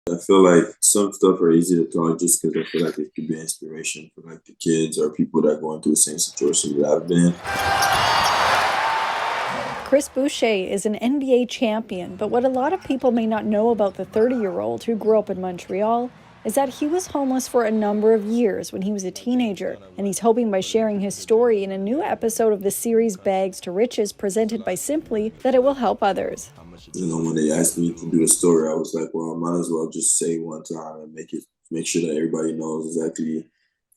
I feel like some stuff are easy to talk just because I feel like it could be inspiration for like the kids or people that are going through the same situation that I've been. Chris Boucher is an NBA champion, but what a lot of people may not know about the 30-year-old who grew up in Montreal is that he was homeless for a number of years when he was a teenager, and he's hoping by sharing his story in a new episode of the series Bags to Riches presented by Simply that it will help others. When they asked me to do the story, I was like, well, I might as well just say one time and make sure that everybody knows exactly,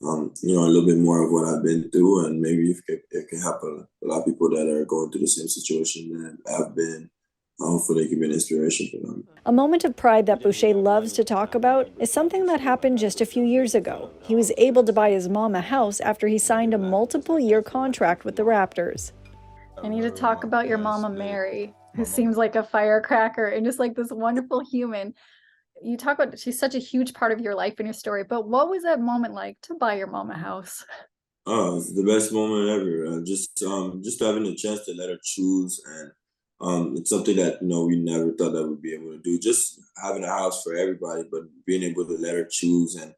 a little bit more of what I've been through, and maybe if it can help a lot of people that are going through the same situation that I've been. Hopefully, it can be an inspiration for them. A moment of pride that Boucher loves to talk about is something that happened just a few years ago. He was able to buy his mom a house after he signed a multiple-year contract with the Raptors. I need to talk about your mama, Mary, who seems like a firecracker and just like this wonderful human. You talk about she's such a huge part of your life and your story, but what was that moment like to buy your mom a house? Oh, it's the best moment ever. Just having the chance to let her choose, and it's something that we never thought that we'd be able to do. Just having a house for everybody, but being able to let her choose, and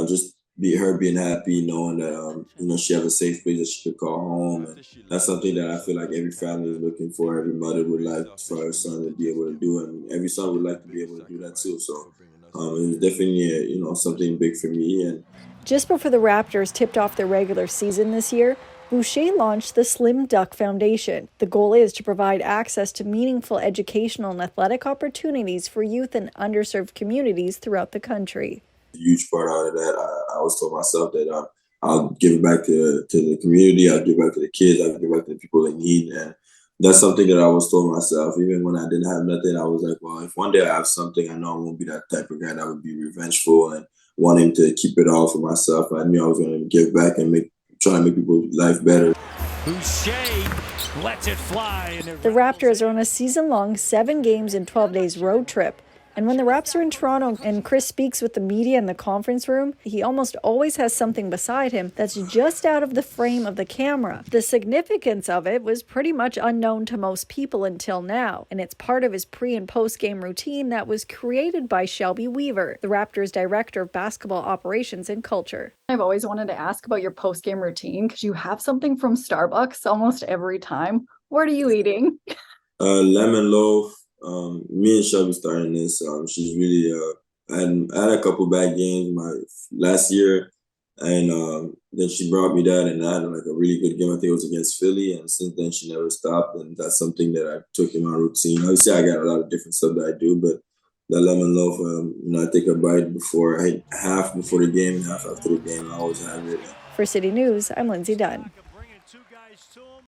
just be her being happy, knowing that she have a safe place that she could call home, and that's something that I feel like every family is looking for. Every mother would like for her son to be able to do, and every son would like to be able to do that too. So it was definitely something big for me. And just before the Raptors tipped off their regular season this year, Boucher launched the Slim Duck Foundation. The goal is to provide access to meaningful educational and athletic opportunities for youth in underserved communities throughout the country. A huge part out of that, I always told myself that I'll give it back to the community, I'll give back to the kids, I'll give back to the people in need. And that's something that I always told myself. Even when I didn't have nothing, I was like, well, if one day I have something, I know I won't be that type of guy that would be revengeful and wanting to keep it all for myself. I knew I was going to give back and try to make people's life better. Boucher lets it fly. The Raptors are on a season-long 7 games and 12 days road trip. And when the Raps are in Toronto and Chris speaks with the media in the conference room, he almost always has something beside him that's just out of the frame of the camera. The significance of it was pretty much unknown to most people until now, and it's part of his pre- and post-game routine that was created by Shelby Weaver, the Raptors' director of basketball operations and culture. I've always wanted to ask about your post-game routine because you have something from Starbucks almost every time. What are you eating? Lemon loaf. Me and Shelby starting this. She's really I had a couple bad games my last year, and then she brought me that, and I had like a really good game. I think it was against Philly, and since then she never stopped, and that's something that I took in my routine. Obviously, I got a lot of different stuff that I do, but the lemon loaf, I take a bite half before the game, half after the game. I always have it. For CityNews, I'm Lindsay Dunn.